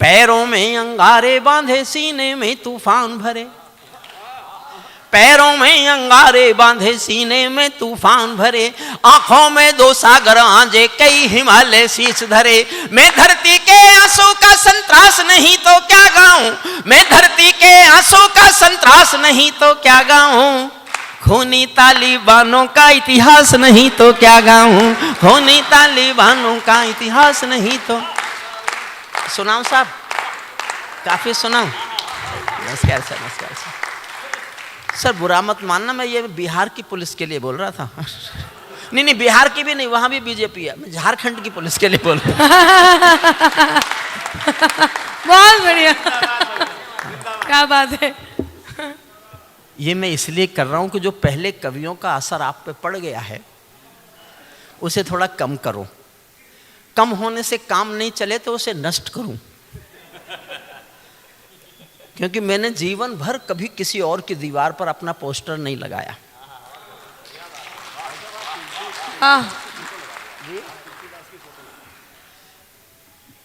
पैरों में अंगारे बांधे सीने में तूफान भरे, पैरों में अंगारे बांधे सीने में तूफान भरे, आंखों में दो सागर आंजे कई हिमालय शीश धरे। मैं धरती के आंसू का संतरास नहीं तो क्या गाऊं, मैं धरती के आंसू का संतरास नहीं तो क्या गाऊं, खूनी तालिबानों का इतिहास नहीं तो क्या गाऊं, खूनी तालिबानों का इतिहास नहीं तो। सुनाऊं साहब, काफी सुनाऊं? नमस्कार सर, नमस्कार सर। सर बुरा मत मानना, मैं ये बिहार की पुलिस के लिए बोल रहा था। नहीं नहीं, बिहार की भी नहीं, वहां भी बीजेपी है, मैं झारखंड की पुलिस के लिए बोल रहा हूं। बहुत बढ़िया, क्या बात है। ये मैं इसलिए कर रहा हूं कि जो पहले कवियों का असर आप पे पड़ गया है उसे थोड़ा कम करो। कम होने से काम नहीं चले तो उसे नष्ट करूं, क्योंकि मैंने जीवन भर कभी किसी और की दीवार पर अपना पोस्टर नहीं लगाया।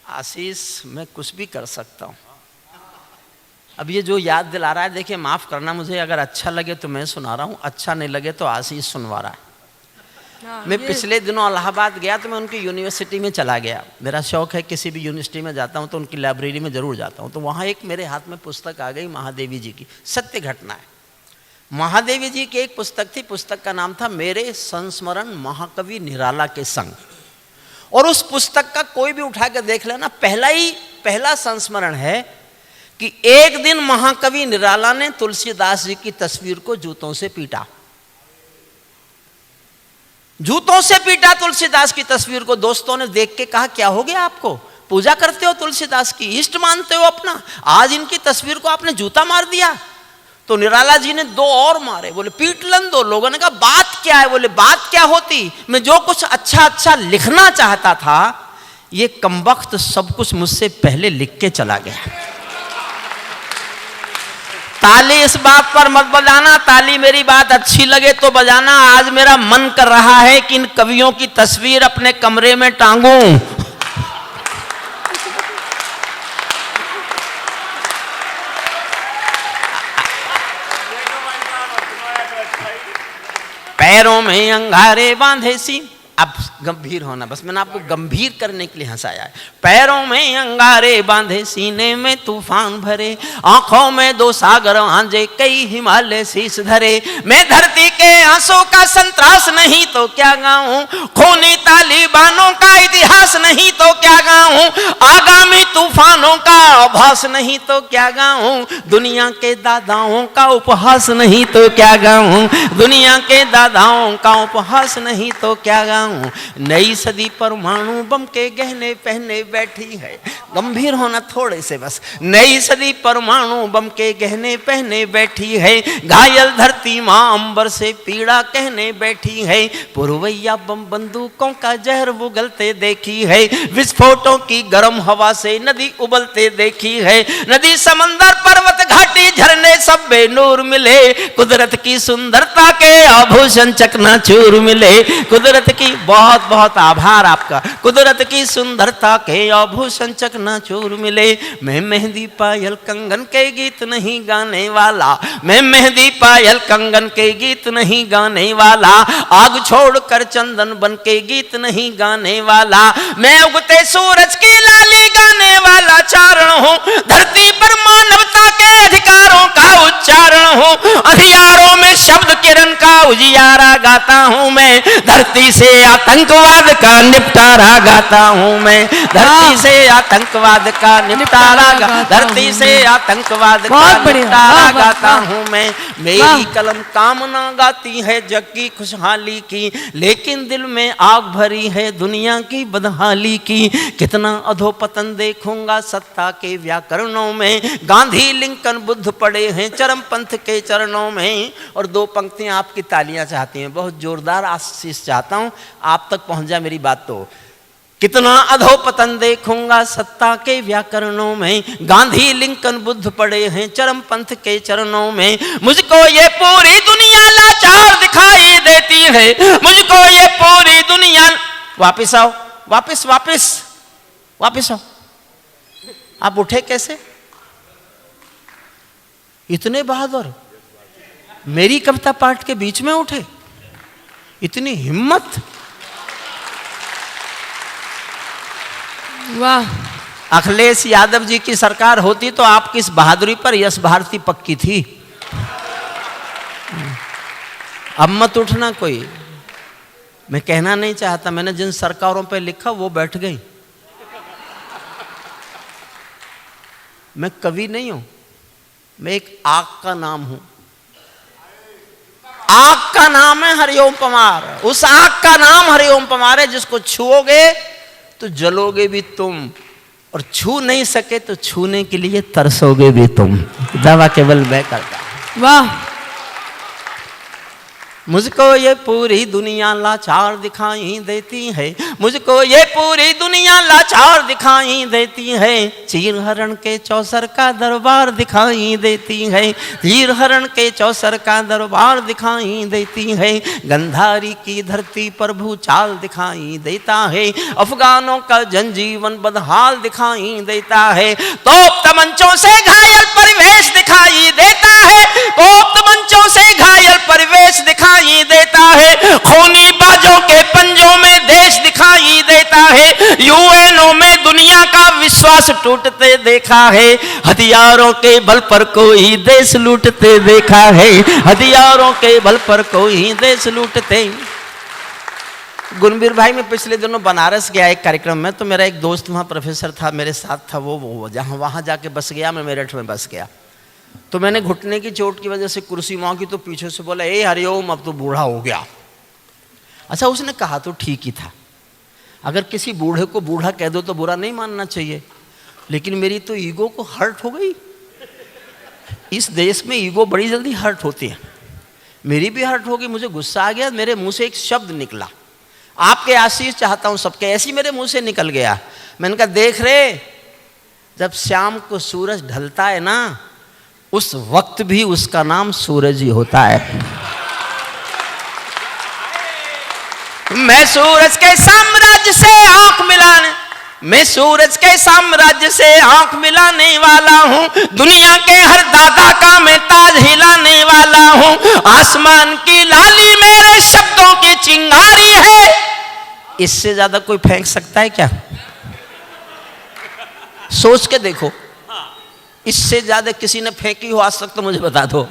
आशीष, मैं कुछ भी कर सकता हूं। अब ये जो याद दिला रहा है, देखिए माफ करना मुझे, अगर अच्छा लगे तो मैं सुना रहा हूं, अच्छा नहीं लगे तो आशीष सुनवा रहा है। मैं पिछले दिनों इलाहाबाद गया तो मैं उनकी यूनिवर्सिटी में चला गया। मेरा शौक है, किसी भी यूनिवर्सिटी में जाता हूँ तो उनकी लाइब्रेरी में जरूर जाता हूँ। तो वहाँ एक मेरे हाथ में पुस्तक आ गई, महादेवी जी की, सत्य घटना है। महादेवी जी की एक पुस्तक थी, पुस्तक का नाम था मेरे संस्मरण महाकवि निराला के संग। और उस पुस्तक का कोई भी उठा कर देख लेना, पहला संस्मरण है कि एक दिन महाकवि निराला ने तुलसीदास जी की तस्वीर को जूतों से पीटा, जूतों से पीटा तुलसीदास की तस्वीर को। दोस्तों ने देख के कहा, क्या हो गया आपको, पूजा करते हो तुलसीदास की, इष्ट मानते हो अपना, आज इनकी तस्वीर को आपने जूता मार दिया। तो निराला जी ने दो और मारे, बोले पीटलन दो। लोगों ने कहा बात क्या है, बोले बात क्या होती, मैं जो कुछ अच्छा अच्छा लिखना चाहता था ये कमबख्त सब कुछ मुझसे पहले लिख के चला गया। ताली इस बात पर मत बजाना, ताली मेरी बात अच्छी लगे तो बजाना। आज मेरा मन कर रहा है कि इन कवियों की तस्वीर अपने कमरे में टांगूं। पैरों में अंगारे बांधे सी, अब गंभीर होना, बस मैंने आपको गंभीर करने के लिए हंसाया है। पैरों में अंगारे बांधे सीने में तूफान भरे, आंखों में दो सागर आंजे कई हिमालय शीश धरे। मैं धरती के आंसू का संतरास नहीं तो क्या गाऊं, खूनी तालिबानों का इतिहास नहीं तो क्या गाऊं, आगामी तूफानों का आभास नहीं तो क्या गाऊं, दुनिया के दादाओं का उपहास नहीं तो क्या गाऊं, दुनिया के दादाओं का उपहास नहीं तो क्या गाऊं। नई सदी परमाणु बम के गहने पहने बैठी है, गंभीर होना थोड़े से बस। नई सदी परमाणु बम के गहने पहने बैठी है, घायल धरती मां अंबर से पीड़ा कहने बैठी है। पुरवैया बम बंदूकों का जहर उगलते देखी है, विस्फोटों की गर्म हवा से नदी उबलते देखी है। नदी समंदर पर्वत घाटी झरने सब बेनूर मिले, कुदरत की सुंदरता के आभूषण चकनाचूर मिले। कुदरत की, बहुत बहुत आभार आपका, कुदरत की सुंदरता के आभूषण चकनाचूर मिले। मैं मेहंदी पायल कंगन के गीत नहीं गाने वाला, मैं मेहंदी पायल कंगन के गीत नहीं गाने वाला, आग छोड़कर चंदन बन के गीत नहीं गाने वाला। मैं उगते सूरज की लाली गाने वाला चारण हूँ, धरती पर मानवता के अधिकारों का उच्चारण हूँ। अंधियारों में शब्द किरण का उजियारा गाता हूँ मैं, धरती से आतंकवाद का निपटारा गाता हूँ मैं, धरती से आतंकवाद का निपटारा, धरती से आतंकवाद का निपटारा गाता हूँ मैं। मेरी कलम कामना गाती है जग की खुशहाली की, लेकिन दिल में आग भरी है दुनिया की बदहाली की। कितना अधोपतन देखूंगा सत्ता के व्याकरणों में, गांधी लिंकन बुद्ध पड़े हैं चरमपंथ के चरणों में। और दो पंक्तियां आपकी तालियां चाहती हैं, बहुत जोरदार आशीष चाहता हूं, आप तक पहुंच जाए मेरी बात। तो कितना अधोपतन देखूंगा सत्ता के व्याकरणों में, गांधी लिंकन बुद्ध पड़े हैं चरमपंथ के चरणों में। मुझको ये पूरी दुनिया लाचार दिखाई देती है, मुझको ये पूरी दुनिया, वापिस आओ, वापिस वापिस वापिस आओ, आप उठे कैसे? इतने बहादुर, मेरी कविता पाठ के बीच में उठे, इतनी हिम्मत। वाह। अखिलेश यादव जी की सरकार होती तो आपकी इस बहादुरी पर यश भारती पक्की थी। अब मत उठना कोई। मैं कहना नहीं चाहता, मैंने जिन सरकारों पे लिखा वो बैठ गई। मैं कवि नहीं हूं, मैं एक आग का नाम हूं। आग का नाम है हरिओम पमार। उस आग का नाम हरिओम पमार है जिसको छुओगे तो जलोगे भी तुम, और छू नहीं सके तो छूने के लिए तरसोगे भी तुम। दावा केवल मैं करता। वाह। मुझको ये पूरी दुनिया लाचार दिखाई देती है, मुझको ये पूरी दुनिया लाचार दिखाई देती है। चीर हरण के चौसर का दरबार दिखाई देती है, चीर हरण के चौसर का दरबार दिखाई देती है। गंधारी की धरती पर भूचाल दिखाई देता है, अफगानों का जनजीवन बदहाल दिखाई देता है। तोप तमंचों से घायल परिवेश दिखाई देता है, तोप तमंचों से घायल परिवेश दिखाई देता है। खूनी बाजों के पंजों में देश दिखाई देता है। यूएनओ में दुनिया का विश्वास टूटते देखा है। हथियारों के बल पर कोई देश लूटते देखा है, हथियारों के बल पर कोई देश लूटते। गुणवीर भाई, मैं पिछले दिनों बनारस गया एक कार्यक्रम में, तो मेरा एक दोस्त वहाँ प्रोफेसर था, मेरे साथ था। वो जहाँ वहाँ जाके बस गया, मैं मेरठ में बस गया। तो मैंने घुटने की चोट की वजह से कुर्सी वहाँ की, तो पीछे से बोला, ए हरिओम अब तो बूढ़ा हो गया। अच्छा, उसने कहा तो ठीक ही था। अगर किसी बूढ़े को बूढ़ा कह दो तो बुरा नहीं मानना चाहिए, लेकिन मेरी तो ईगो को हर्ट हो गई। इस देश में ईगो बड़ी जल्दी हर्ट होती है, मेरी भी हर्ट हो गई। मुझे गुस्सा आ गया, मेरे मुंह से एक शब्द निकला, आपके आशीष चाहता हूँ सबके, ऐसी मेरे मुंह से निकल गया। मैंने कहा, देख रे, जब शाम को सूरज ढलता है ना, उस वक्त भी उसका नाम सूरज ही होता है। मैं सूरज के साम्राज्य से आंख मिलाने, मैं सूरज के साम्राज्य से आंख मिलाने वाला हूँ। दुनिया के हर दादा का मैं ताज हिलाने वाला हूँ। आसमान की लाली मेरे शब्दों की चिंगारी है। इससे ज्यादा कोई फेंक सकता है क्या? सोच के देखो, इससे ज्यादा किसी ने फेंकी हो आज तक तो मुझे बता दो।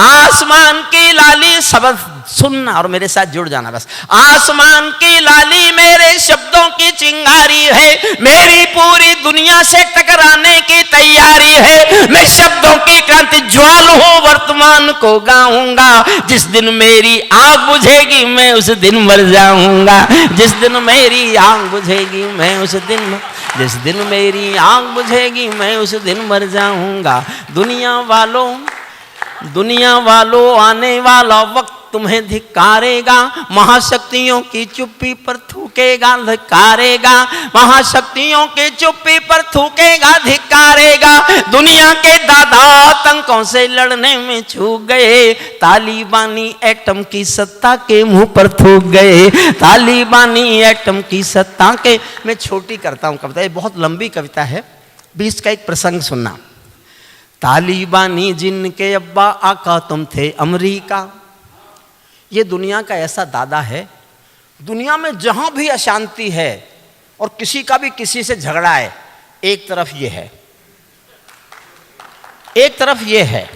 आसमान की लाली, शब्द सुनना और मेरे साथ जुड़ जाना बस। आसमान की लाली मेरे शब्दों की चिंगारी है, मेरी पूरी दुनिया से टकराने की तैयारी है। मैं शब्दों की क्रांति ज्वाल हूँ, वर्तमान को गाऊंगा। जिस दिन मेरी आग बुझेगी मैं उस दिन मर जाऊंगा। जिस दिन मेरी आग बुझेगी मैं उस दिन, जिस दिन मेरी आग बुझेगी मैं उस दिन मर जाऊंगा। दुनिया वालों आने वाला वक्त तुम्हें धिक्कारेगा। महाशक्तियों की चुप्पी पर थूकेगा, धिक्कारेगा। महाशक्तियों की चुप्पी पर थूकेगा, धिक्कारेगा। दुनिया के दादा आतंकों से लड़ने में चूक गए। तालिबानी एटम की सत्ता के मुंह पर थूक गए। तालिबानी एटम की सत्ता के। मैं छोटी करता हूँ कविता, ये बहुत लंबी कविता है, बीच का एक प्रसंग सुनना। तालिबानी जिनके अब्बा आका तुम थे अमरीका। ये दुनिया का ऐसा दादा है, दुनिया में जहां भी अशांति है और किसी का भी किसी से झगड़ा है, एक तरफ ये है, एक तरफ ये है।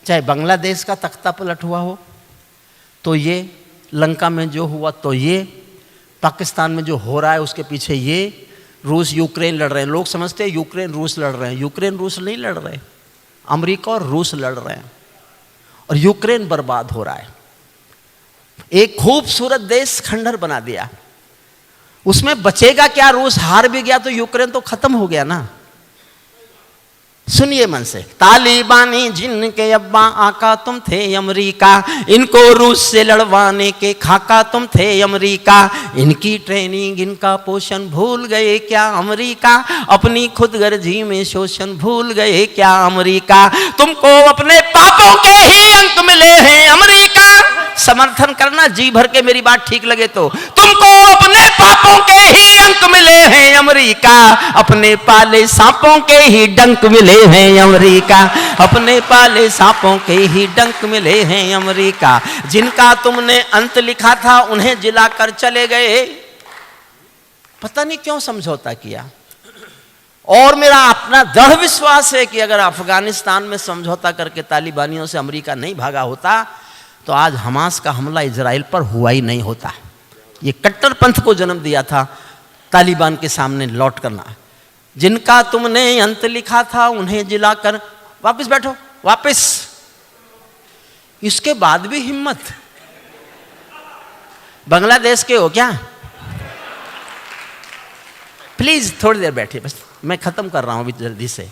चाहे बांग्लादेश का तख्ता पलट हुआ हो तो ये, लंका में जो हुआ तो ये, पाकिस्तान में जो हो रहा है उसके पीछे ये, रूस यूक्रेन लड़ रहे हैं। लोग समझते हैं यूक्रेन रूस लड़ रहे हैं, यूक्रेन रूस नहीं लड़ रहे, अमेरिका और रूस लड़ रहे हैं और यूक्रेन बर्बाद हो रहा है। एक खूबसूरत देश खंडहर बना दिया, उसमें बचेगा क्या? रूस हार भी गया तो यूक्रेन तो खत्म हो गया ना। सुनिए मन से। तालिबानी जिनके अब्बा आका तुम थे अमरीका, इनको रूस से लड़वाने के खाका तुम थे अमरीका। इनकी ट्रेनिंग इनका पोषण भूल गए क्या अमरीका? अपनी खुदगर्जी में शोषण भूल गए क्या अमरीका? तुमको अपने पापों के ही अंक मिले हैं अमरीका। समर्थन करना जी भर के, मेरी बात ठीक लगे तो। तुमको अपने पापों के ही अंक मिले हैं अमेरिका, अपने पाले सांपों के ही डंक मिले हैं अमेरिका, अपने पाले सांपों के ही डंक मिले हैं अमेरिका। जिनका तुमने अंत लिखा था उन्हें जिलाकर चले गए। पता नहीं क्यों समझौता किया। और मेरा अपना दृढ़ विश्वास है कि अगर अफगानिस्तान में समझौता करके तालिबानियों से अमेरिका नहीं भागा होता तो आज हमास का हमला इजराइल पर हुआ ही नहीं होता। ये कट्टरपंथ को जन्म दिया था तालिबान के सामने लौट करना। जिनका तुमने अंत लिखा था उन्हें जिलाकर, वापस बैठो, वापस। इसके बाद भी हिम्मत। बांग्लादेश के हो क्या? प्लीज थोड़ी देर बैठिए, बस मैं खत्म कर रहा हूं अभी जल्दी से।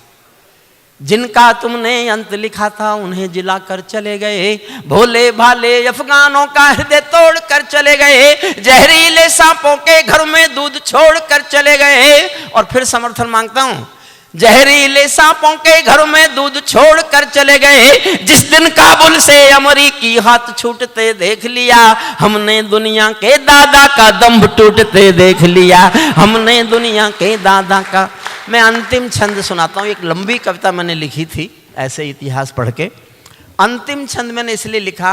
जिनका तुमने अंत लिखा था उन्हें जिलाकर चले गए, भोले भाले अफगानों का हृदय तोड़ कर चले गए, जहरीले सांपों के घर में दूध छोड़ कर चले गए। और फिर समर्थन मांगता हूं, जहरीले सांपों के घर में दूध छोड़ कर चले गए। जिस दिन काबुल से अमरीकी हाथ छूटते देख लिया, हमने दुनिया के दादा का दम्भ टूटते देख लिया, हमने दुनिया के दादा का। मैं अंतिम छंद सुनाता हूं। एक लंबी कविता मैंने लिखी थी ऐसे इतिहास पढ़ के। अंतिम छंद मैंने इसलिए लिखा,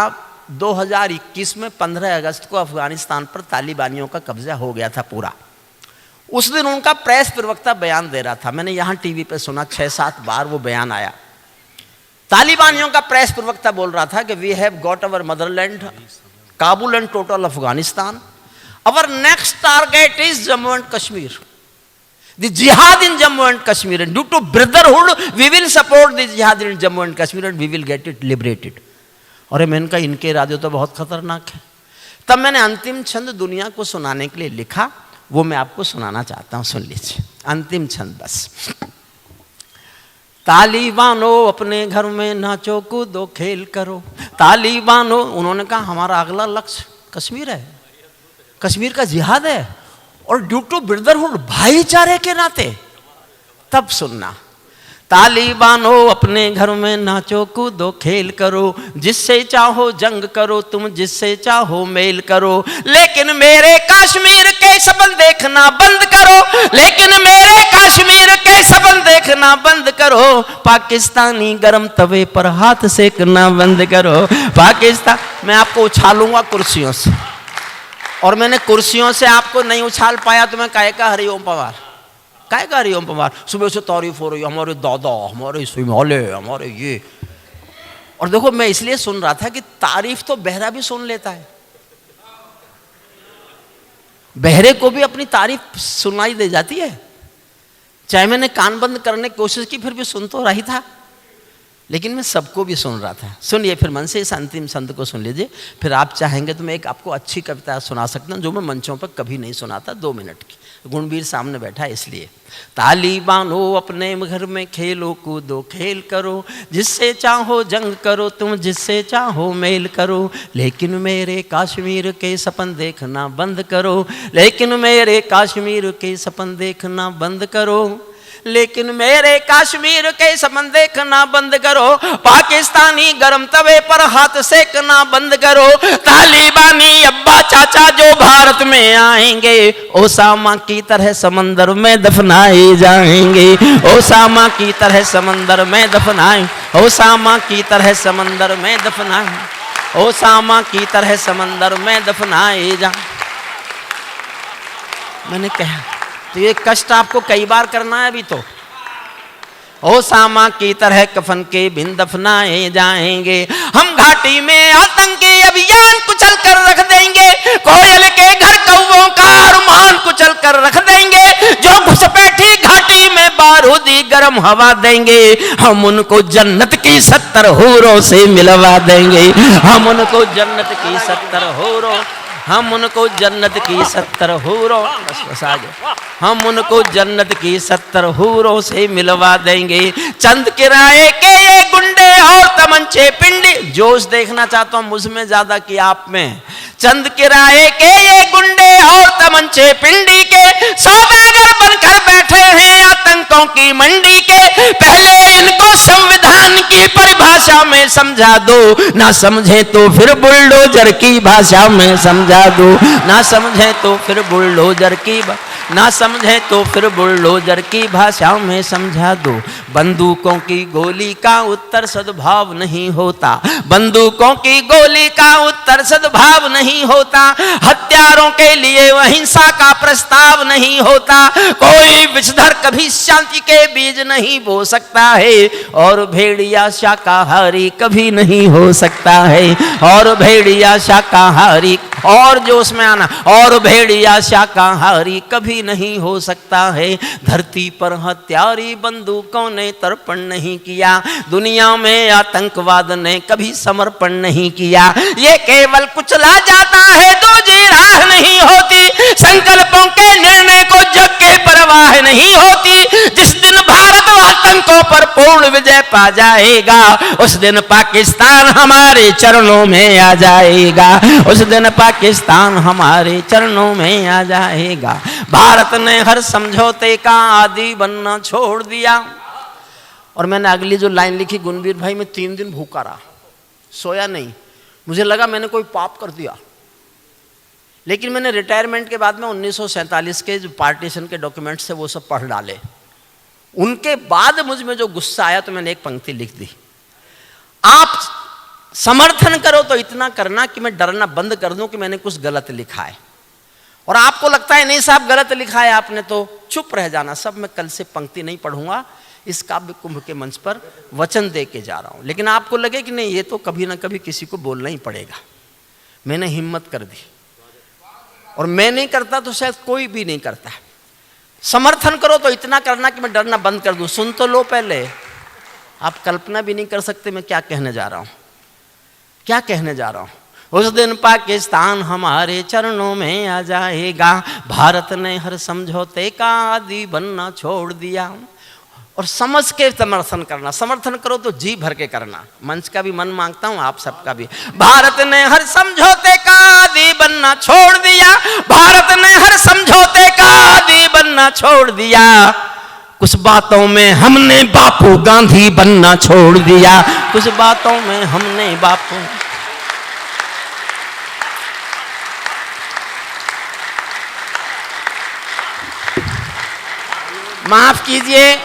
2021 में 15 अगस्त को अफगानिस्तान पर तालिबानियों का कब्जा हो गया था पूरा। उस दिन उनका प्रेस प्रवक्ता बयान दे रहा था, मैंने यहां टीवी पे सुना, 6-7 बार वो बयान आया। तालिबानियों का प्रेस प्रवक्ता बोल रहा था कि we have got our motherland, Kabul and total Afghanistan, our next target is Jammu and Kashmir, the jihad in Jammu and Kashmir, and due to brotherhood we will support the jihad in Jammu and Kashmir and we will get it liberated. और मैंने कहा इनके इरादे तो बहुत खतरनाक है। तब मैंने अंतिम छंद दुनिया को सुनाने के लिए लिखा, वो मैं आपको सुनाना चाहता हूं, सुन लीजिए। अंतिम छंद बस। तालिबानो अपने घर में नाचो कूदो खेल करो, तालिबानो, उन्होंने कहा हमारा अगला लक्ष्य कश्मीर है, कश्मीर का जिहाद है, और ड्यू टू ब्रदरहुड, भाईचारे के नाते। तब सुनना, तालिबानो अपने घर में नाचो कूदो खेल करो, जिससे चाहो जंग करो तुम, जिससे चाहो मेल करो, लेकिन मेरे कश्मीर के सपन देखना बंद करो, लेकिन मेरे कश्मीर के सपन देखना बंद करो, पाकिस्तानी गरम तवे पर हाथ सेकना बंद करो, पाकिस्तान। मैं आपको उछालूंगा कुर्सियों से, और मैंने कुर्सियों से आपको नहीं उछाल पाया तो मैं काहे का हरिओम पवार, काहे का हरिओम पवार। सुबह से तारीफ हो रही है, हमारे दादा, हमारे हिमालय, हमारे ये। और देखो मैं इसलिए सुन रहा था कि तारीफ तो बहरा भी सुन लेता है, बहरे को भी अपनी तारीफ सुनाई दे जाती है। चाहे मैंने कान बंद करने की कोशिश की फिर भी सुन तो रही था, लेकिन मैं सबको भी सुन रहा था। सुनिए फिर मन से इस अंतिम छंद को सुन लीजिए, फिर आप चाहेंगे तो मैं एक आपको अच्छी कविता सुना सकता हूँ जो मैं मंचों पर कभी नहीं सुनाता, 2 मिनट की। गुणवीर सामने बैठा है इसलिए। तालिबानो अपने घर में खेलो कूदो खेल करो, जिससे चाहो जंग करो तुम, जिससे चाहो मेल करो, लेकिन मेरे कश्मीर के सपन देखना बंद करो, लेकिन मेरे कश्मीर के सपन देखना बंद करो, लेकिन मेरे कश्मीर के सपन देखना बंद करो, पाकिस्तानी गरम तवे पर हाथ सेकना बंद करो, तालिबानी अब्बा चाचा जो भारत में आएंगे ओसामा की तरह समंदर में दफनाए जाएंगे, ओसामा की तरह समंदर में दफनाए, ओसामा की तरह समंदर में दफनाए, ओसामा की तरह समंदर में दफनाए जा। मैंने कहा तो ये कष्ट आपको कई बार करना है अभी तो। ओसामा की तरह कफन के बिन दफनाए जाएंगे, हम घाटी में आतंकी अभियान कुचल कर रख देंगे, कोयल के घर कौवों का अरमान कुचल कर रख देंगे, जो घुसपैठी घाटी में बारूदी गर्म हवा देंगे, हम उनको जन्नत की 70 हूरों से मिलवा देंगे, हम उनको जन्नत की 70 हूरों, हम उनको जन्नत की 70 हूरों, बस आ गए, हम उनको जन्नत की 70 हूरों से मिलवा देंगे, चंद किराए के ये गुंडे और तमंचे पिंडी, जोश देखना चाहता हूं मुझ में ज्यादा कि आप में, चंद किराए के ये गुंडे और तमंचे पिंडी के सौदागर बनकर बैठे हैं आतंकों की मंडी के, पहले इनको संविधान संविधान की परिभाषा में समझा दो, ना समझे तो फिर बुलडोजर की भाषा में समझा दो, ना समझे तो फिर बुलडोजर की ना समझे तो फिर बुलडोजर की भाषा में समझा दो। बंदूकों की गोली का उत्तर सद्भाव नहीं होता, बंदूकों की गोली का उत्तर सद्भाव नहीं होता, हत्यारों के लिए अहिंसा का प्रस्ताव नहीं होता, कोई विषधर कभी शांति के बीज नहीं बो सकता है, और भेड़िया शाकाहारी कभी नहीं हो सकता है, और भेड़िया शाकाहारी, और जो उसमें आना, और भेड़िया शाकाहारी कभी नहीं हो सकता है। धरती पर हत्यारी बंदूकों ने तर्पण नहीं किया, दुनिया में आतंकवाद ने कभी समर्पण नहीं किया। ये केवल कुचला जाता है, दूसरी राह नहीं होती, संकल्पों के निर्णय को जग के परवाह नहीं होती। जिस दिन भारत आतंकों पर पूर्ण विजय पा जाएगा, उस दिन पाकिस्तान हमारे चरणों में आ जाएगा, उस दिन पाकिस्तान हमारे चरणों में आ जाएगा। भारत ने हर समझौते का आदी बनना छोड़ दिया। और मैंने अगली जो लाइन लिखी, गुणवीर भाई मैं 3 दिन भूखा रहा, सोया नहीं, मुझे लगा मैंने कोई पाप कर दिया। लेकिन मैंने रिटायरमेंट के बाद में 1947 के जो पार्टीशन के डॉक्यूमेंट्स थे वो सब पढ़ डाले। उनके बाद मुझ में जो गुस्सा आया तो मैंने एक पंक्ति लिख दी, आप समर्थन करो तो इतना करना कि मैं डरना बंद कर दूं कि मैंने कुछ गलत लिखा है, और आपको लगता है नहीं साहब गलत लिखा है आपने तो चुप रह जाना। सब मैं कल से पंक्ति नहीं पढ़ूंगा, इस काव्य कुंभ के मंच पर वचन दे के जा रहा हूं। लेकिन आपको लगे कि नहीं ये तो कभी ना कभी किसी को बोलना ही पड़ेगा। मैंने हिम्मत कर दी, और मैं नहीं करता तो शायद कोई भी नहीं करता। समर्थन करो तो इतना करना कि मैं डरना बंद कर दूं। सुन तो लो पहले, आप कल्पना भी नहीं कर सकते मैं क्या कहने जा रहा हूं, क्या कहने जा रहा हूं। उस दिन पाकिस्तान हमारे चरणों में आ जाएगा, भारत ने हर समझौते का आदी बनना छोड़ दिया। और समझ के समर्थन करना, समर्थन करो तो जी भर के करना। मंच का भी मन मांगता हूं, आप सबका भी। भारत ने हर समझौते का आदी बनना छोड़ दिया, भारत ने हर समझौते का आदी बनना छोड़ दिया। कुछ बातों में हमने बापू गांधी बनना छोड़ दिया, कुछ बातों में हमने बापू। माफ कीजिए,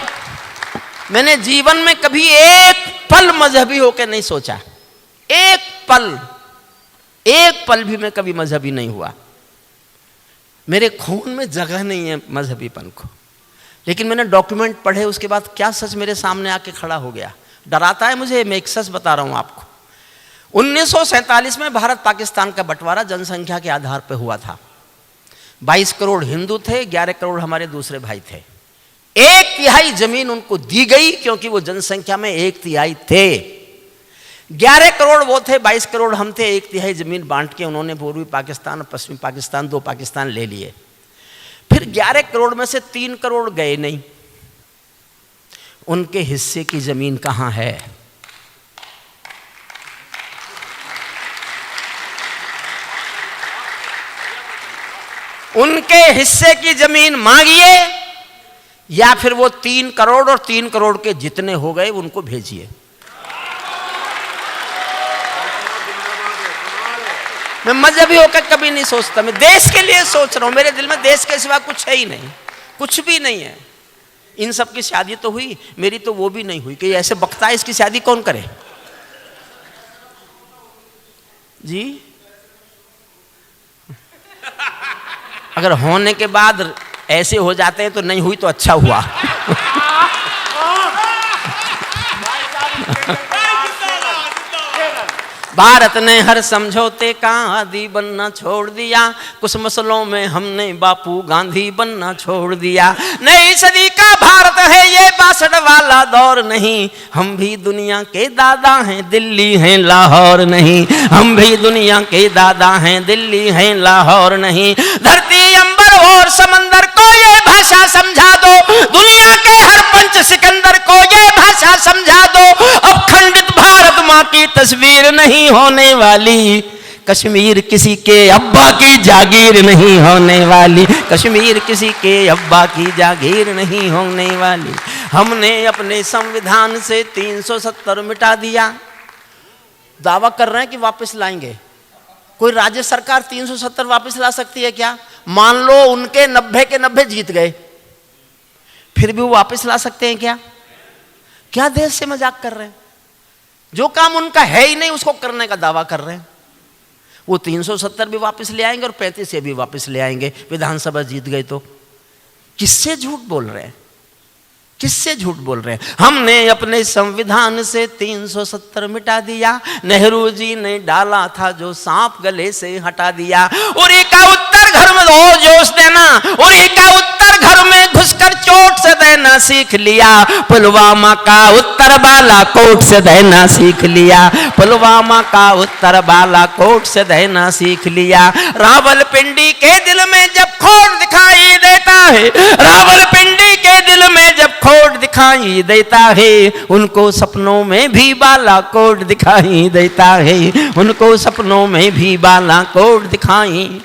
मैंने जीवन में कभी एक पल मजहबी होकर नहीं सोचा, एक पल भी मैं कभी मजहबी नहीं हुआ। मेरे खून में जगह नहीं है मजहबीपन को। लेकिन मैंने डॉक्यूमेंट पढ़े, उसके बाद क्या सच मेरे सामने आके खड़ा हो गया। डराता है मुझे, मैं एक सच बता रहा हूं आपको। 1947 में भारत पाकिस्तान का बंटवारा जनसंख्या के आधार पर हुआ था। 22 करोड़ हिंदू थे, 11 करोड़ हमारे दूसरे भाई थे। 1/3 जमीन उनको दी गई क्योंकि वो जनसंख्या में 1/3 थे। 11 करोड़ वो थे, 22 करोड़ हम थे। 1/3 जमीन बांट के उन्होंने पूर्वी पाकिस्तान और पश्चिमी पाकिस्तान, 2 पाकिस्तान ले लिए। फिर 11 करोड़ में से 3 करोड़ गए नहीं, उनके हिस्से की जमीन कहां है? उनके हिस्से की जमीन मांगिए, या फिर वो 3 करोड़ और 3 करोड़ के जितने हो गए उनको भेजिए। मैं मजहबी होकर कभी नहीं सोचता, मैं देश के लिए सोच रहा हूं। मेरे दिल में देश के सिवा कुछ है ही नहीं, कुछ भी नहीं है। इन सब की शादी तो हुई, मेरी तो वो भी नहीं हुई कि ऐसे बकता है, इसकी शादी कौन करे जी? अगर होने के बाद ऐसे हो जाते हैं तो नहीं हुई तो अच्छा हुआ। भारत ने हर समझौते का आदी बनना छोड़ दिया, कुछ मसलों में हमने बापू गांधी बनना छोड़ दिया। नई सदी का भारत है ये 62 वाला दौर नहीं, हम भी दुनिया के दादा हैं, दिल्ली हैं लाहौर नहीं। हम भी दुनिया के दादा हैं, दिल्ली हैं लाहौर नहीं। धरती अंबर और समंदर को ये भाषा समझा दो, दुनिया के हर पंच सिकंदर को ये भाषा समझा दो। अब खंडित भारत माँ की तस्वीर नहीं होने वाली, कश्मीर किसी के अब्बा की जागीर नहीं होने वाली, कश्मीर किसी के अब्बा की जागीर नहीं होने वाली। हमने अपने संविधान से 370 मिटा दिया। दावा कर रहे हैं कि वापस लाएंगे। कोई राज्य सरकार 370 वापस ला सकती है क्या? मान लो उनके 90 के 90 जीत गए, फिर भी वो वापस ला सकते हैं क्या? क्या देश से मजाक कर रहे हैं? जो काम उनका है ही नहीं उसको करने का दावा कर रहे हैं। वो 370 भी वापस ले आएंगे और 35 से भी वापस ले आएंगे, विधानसभा जीत गए तो। किससे झूठ बोल रहे हैं? किससे झूठ बोल रहे हैं? हमने अपने संविधान से 370 मिटा दिया, नेहरू जी ने डाला था जो सांप गले से हटा दिया। उरी का उत्तर घर में हो जोश देना, उरी का उत्तर घर में घुसकर चोट से देना सीख लिया, पुलवामा का उत्तर बालाकोट से देना सीख लिया, पुलवामा का उत्तर बालाकोट से देना सीख लिया। रावलपिंडी के दिल में जब खोट दिखाई देता है, रावलपिंडी के दिल में जब खोट दिखाई देता है, उनको सपनों में भी बालाकोट दिखाई देता है, उनको सपनों में भी बालाकोट दिखाई।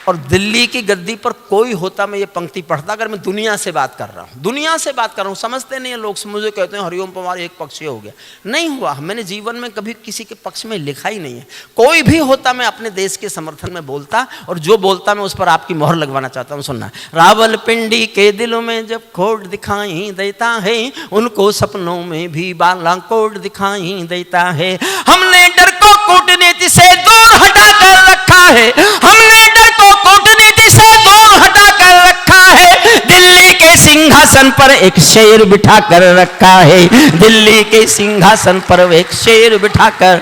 और दिल्ली की गद्दी पर कोई होता मैं ये पंक्ति पढ़ता, अगर मैं दुनिया से बात कर रहा हूँ, दुनिया से बात कर रहा हूँ। समझते नहीं है लोग, मुझे कहते हैं हरिओम पवार एक पक्ष हो गया। नहीं हुआ, मैंने जीवन में कभी किसी के पक्ष में लिखा ही नहीं है। कोई भी होता मैं अपने देश के समर्थन में बोलता, और जो बोलता मैं उस पर आपकी मोहर लगवाना चाहता हूँ। सुनना, रावलपिंडी के दिलों में जब खोट दिखाई देता है, उनको सपनों में भी बालाकोट दिखाई देता है। हमने डर को कूटनीति से दूर हटा कर रखा है, हमने डर को कूटनीति से दूर हटा कर रखा है, दिल्ली के सिंहासन पर एक शेर बिठा कर रखा है, दिल्ली के सिंहासन पर एक शेर बिठा कर।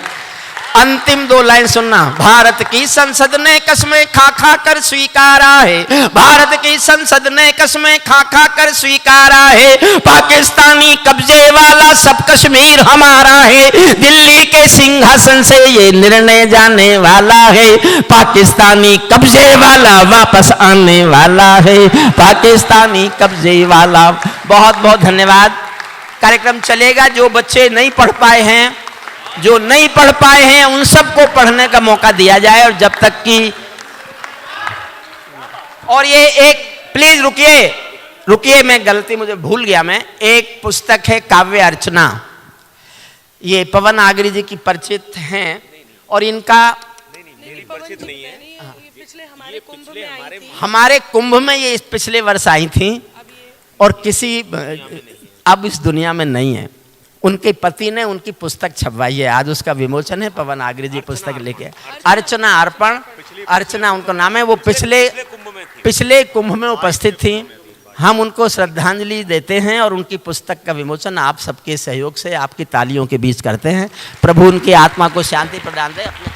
अंतिम 2 लाइन सुनना, भारत की संसद ने कस्में खा खा कर स्वीकारा है, भारत की संसद ने कस्में खा खा कर स्वीकारा है, पाकिस्तानी कब्जे वाला सब कश्मीर हमारा है, दिल्ली के सिंहासन से ये निर्णय जाने वाला है, पाकिस्तानी कब्जे वाला वापस आने वाला है, पाकिस्तानी कब्जे वाला। बहुत बहुत धन्यवाद। कार्यक्रम चलेगा। जो बच्चे नहीं पढ़ पाए हैं, जो नहीं पढ़ पाए हैं, उन सबको पढ़ने का मौका दिया जाए। और जब तक कि, और ये एक, प्लीज रुकिए रुकिए, मैं गलती, मुझे भूल गया मैं, एक पुस्तक है काव्य अर्चना, ये पवन आगरी जी की परिचित हैं, और इनका परिचित नहीं है, हमारे कुंभ में ये पिछले वर्ष आई थी, और किसी अब इस दुनिया में नहीं है। उनके पति ने उनकी पुस्तक छपवाई है, आज उसका विमोचन है। पवन आगरी जी पुस्तक लेके, अर्चना अर्पण, अर्चना उनका नाम है। वो पिछले कुंभ में उपस्थित थी। हम उनको श्रद्धांजलि देते हैं और उनकी पुस्तक का विमोचन आप सबके सहयोग से, आपकी तालियों के बीच करते हैं। प्रभु उनकी आत्मा को शांति प्रदान दे। अपने